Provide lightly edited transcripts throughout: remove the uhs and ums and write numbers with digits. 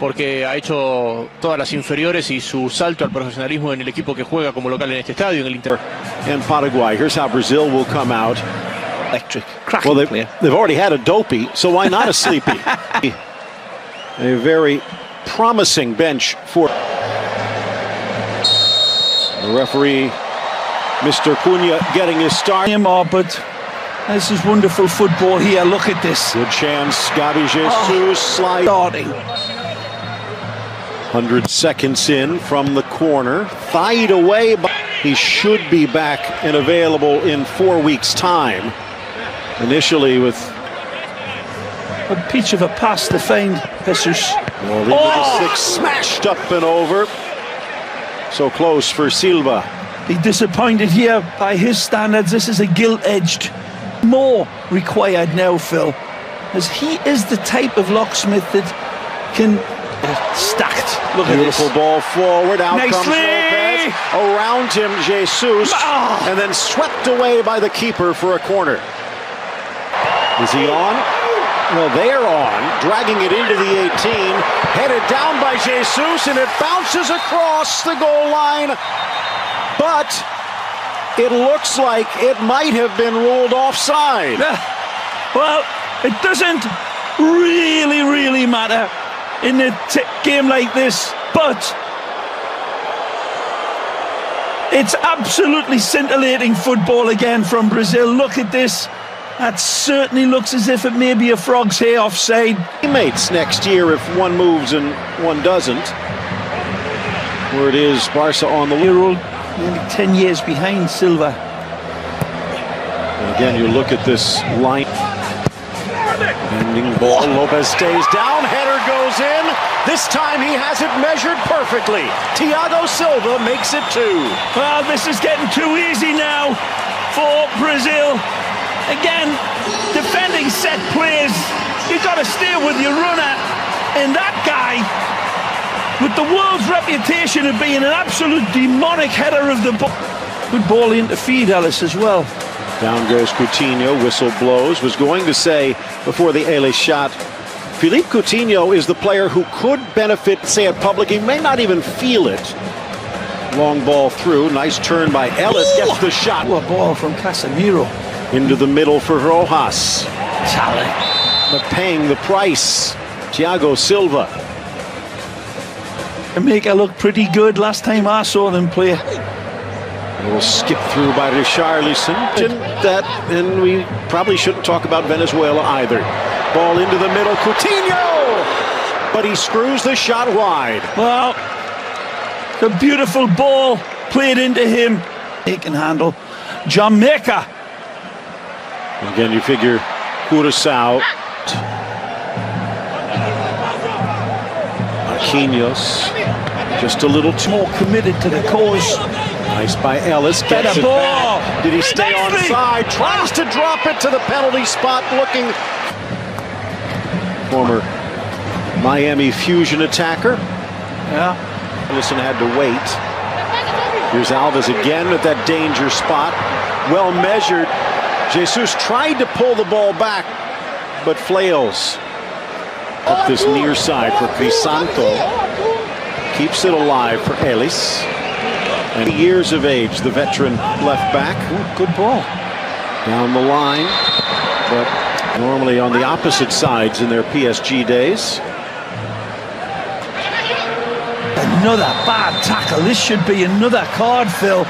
porque ha hecho todas las inferiores y su salto al profesionalismo en el equipo que juega como local en este estadio, en el Inter. And Paraguay, here's how Brazil will come out. Electric, Well, they've already had a dopey, so why not a sleepy? A very promising bench for the referee, Mr. Cunha, getting his start. But this is wonderful football here. Look at this. Good chance. Gabi Jesus sliding. 100 seconds in from the corner. Thied away, but he should be back and available in 4 weeks' time. Initially with a peach of a pass to find Jesus. Well, into the six, smashed up and over. So close for Silva. Be disappointed here by his standards. This is a gilt-edged. More required now, Phil, as he is the type of locksmith that can stacked. Look at this. Beautiful ball forward. Out comes Nicely. Lopez. Around him, Jesus, and then swept away by the keeper for a corner. Is he on? Well, they're on, dragging it into the 18, headed down by Jesus, and it bounces across the goal line. But it looks like it might have been ruled offside. Well, it doesn't really matter in a game like this, but it's absolutely scintillating football again from Brazil. Look at this. That certainly looks as if it may be a frog's hair offside. Teammates next year if one moves and one doesn't. Where it is, Barca on the nearly 10 years behind Silva. And again, you look at this line. Bending ball, Lopez stays down, header goes in. This time he has it measured perfectly. Thiago Silva makes it 2. Well, this is getting too easy now for Brazil. Again, defending set plays, you've got to stay with your runner. And that guy, with the world's reputation of being an absolute demonic header of the ball. Good ball into feed, Ellis, as well. Down goes Coutinho, whistle blows. Was going to say before the Ellis shot, Philippe Coutinho is the player who could benefit, say at public, he may not even feel it. Long ball through, nice turn by Ellis, gets the shot. What a ball from Casemiro. Into the middle for Rojas. Tally. But paying the price, Thiago Silva. Jamaica looked pretty good last time I saw them play. A little skip through by Richarlison. And we probably shouldn't talk about Venezuela either. Ball into the middle, Coutinho! But he screws the shot wide. Well, the beautiful ball played into him. He can handle Jamaica. Again, you figure Curaçao. Marquinhos, just a little more committed to the cause. Nice by Ellis. Gets it ball. Back. Did he stay onside? Tries to drop it to the penalty spot, looking. Former Miami Fusion attacker. Yeah. Ellison had to wait. Here's Alves again at that danger spot. Well measured. Jesus tried to pull the ball back, but flails. Up this near side for Crisanto. Keeps it alive for Ellis. And years of age, the veteran left back. Ooh, good ball. Down the line, but normally on the opposite sides in their PSG days. Another bad tackle. This should be another card, Phil.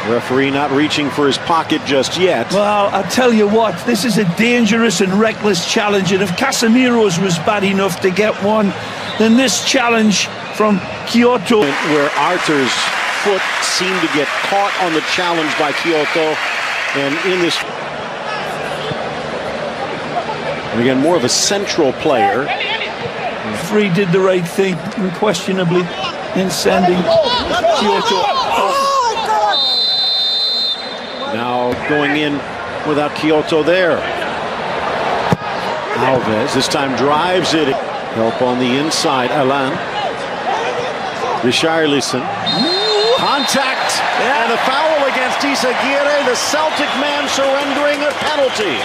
Referee not reaching for his pocket just yet. Well, I tell you what, this is a dangerous and reckless challenge, and if Casemiro's was bad enough to get one, then this challenge from Kyoto, where Arthur's foot seemed to get caught on the challenge by Kyoto, and in this, and again, more of a central player. Free did the right thing, unquestionably, in sending Kyoto off. Now going in without Kyoto there. Alves this time drives it. Help on the inside, Alain. Richarlison. Contact and a foul against Izaguirre. The Celtic man surrendering a penalty.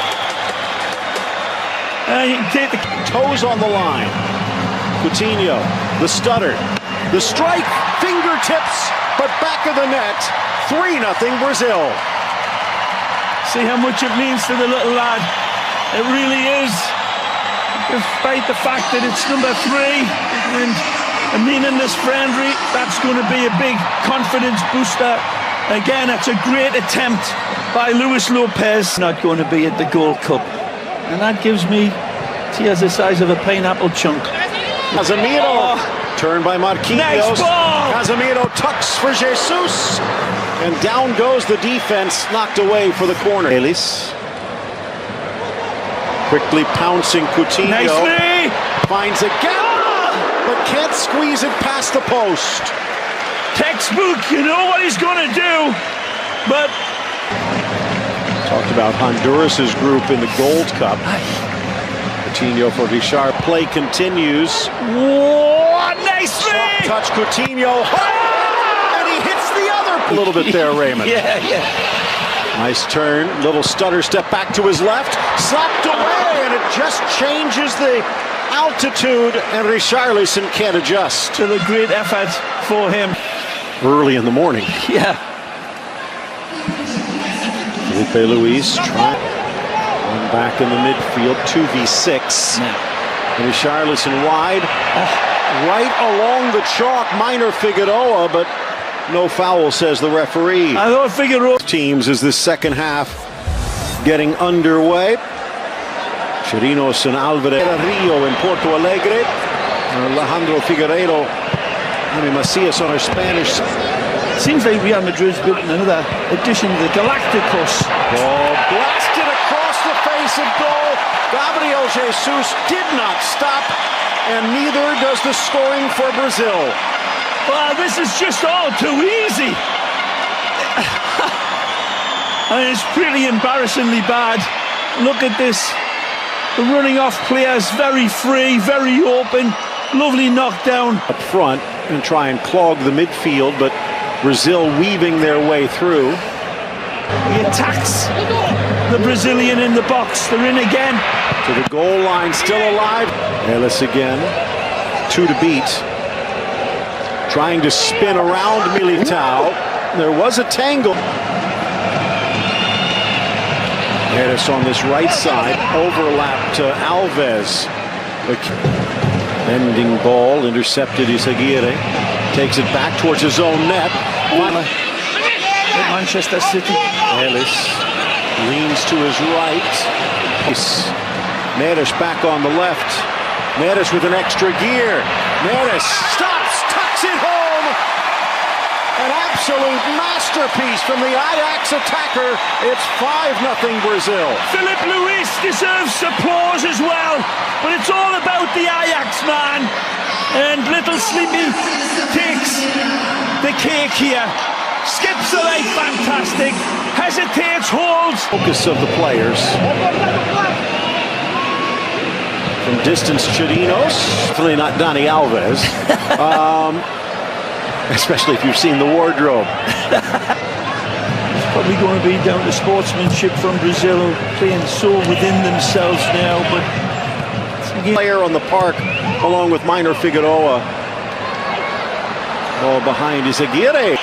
You can take the toes on the line. Coutinho, the stutter, the strike, fingertips, but back of the net. 3-0 Brazil. See how much it means to the little lad. It really is. Despite the fact that it's number 3 and a meaningless friendly, that's going to be a big confidence booster. Again, it's a great attempt by Luis Lopez. Not going to be at the Gold Cup. And that gives me tears the size of a pineapple chunk. Casemiro, turned by Marquinhos. Nice ball. Casemiro tucks for Jesus. And down goes the defense, knocked away for the corner. Ellis. Quickly pouncing Coutinho. Nicely. Finds a gap, but can't squeeze it past the post. Textbook, you know what he's going to do, but... Talked about Honduras' group in the Gold Cup. Coutinho for Richard. Play continues. Whoa, nicely! Soft touch Coutinho. And he hits the other. A little bit there, Raymond. Yeah. Nice turn. Little stutter step back to his left. Slapped away, and it just changes the altitude, and Richarlison can't adjust. To the great effort for him. Early in the morning. Yeah. Felipe Luis trying. One back in the midfield, 2v6. And Richarlison wide. Right along the chalk, minor Figueroa, but no foul, says the referee. I thought Figueroa. Teams as this second half getting underway. Chirinos and Alvarez. Rio in Porto Alegre. Alejandro Figueiredo. Jaime Macias on our Spanish side. Seems like Real Madrid's built another addition to the Galacticos. Ball blasted across the face of goal. Gabriel Jesus did not stop, and neither does the scoring for Brazil. Well, this is just all too easy. I mean, it's pretty embarrassingly bad. Look at this. The running off players, very free, very open. Lovely knockdown. Up front and try and clog the midfield, but Brazil weaving their way through. He attacks the Brazilian in the box. They're in again. To the goal line, still alive. Ellis again. 2 to beat. Trying to spin around Militao. There was a tangle. Harris on this right side. Overlap to Alves. Bending ball, intercepted Izaguirre. Takes it back towards his own net. Manchester City. Ellis leans to his right. Neres back on the left. Neres with an extra gear. Neres stops, tucks it home. An absolute masterpiece from the Ajax attacker. It's 5-0 Brazil. Philip Luis deserves applause as well, but it's all about the Ajax man. And little Sleepy takes the cake here. Skips the leg fantastic. Hesitates, holds. Focus of the players. From distance, Chirinos. Definitely not Dani Alves. Especially if you've seen the wardrobe. It's probably going to be down to sportsmanship from Brazil, playing so within themselves now. But player on the park, along with Minor Figueroa. Ball behind Izaguirre.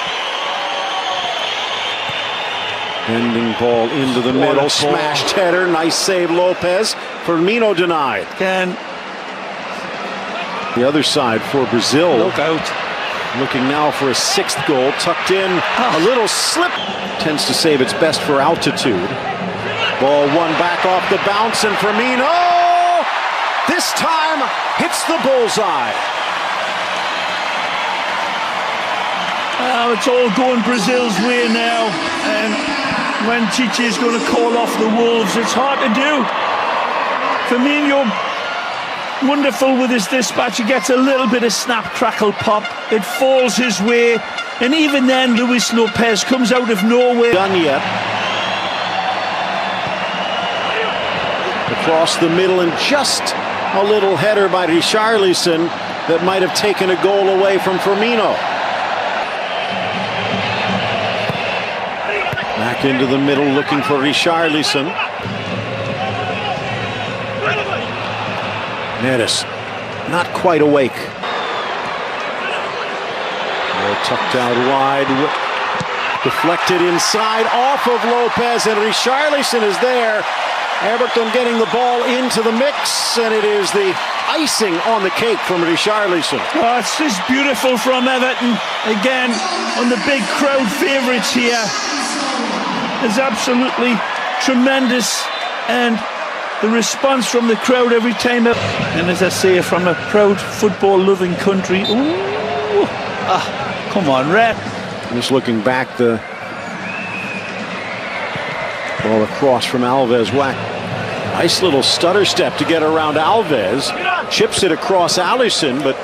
Bending ball into the middle, smashed header, nice save Lopez. Firmino denied. The other side for Brazil. Look out. Looking now for a 6th goal, tucked in, a little slip. Tends to save its best for altitude. Ball won back off the bounce, and Firmino, this time, hits the bullseye. It's all going Brazil's way now, and when Chichi is going to call off the Wolves, it's hard to do. Firmino, wonderful with his dispatch. He gets a little bit of snap, crackle, pop. It falls his way, and even then, Luis Lopez comes out of nowhere. Done yet. Across the middle, and just a little header by Richarlison that might have taken a goal away from Firmino. Back into the middle, looking for Richarlison. Neres not quite awake. Tucked out wide, deflected inside, off of Lopez, and Richarlison is there. Everton getting the ball into the mix, and it is the icing on the cake from Richarlison. Oh, it's just beautiful from Everton. Again, on the big crowd favourites here. It's absolutely tremendous, and the response from the crowd every time. And as I say, from a proud football-loving country. Ooh, come on, Red. Just looking back, the ball across from Alves. Whack. Nice little stutter step to get around Alves. Chips it across Alisson, but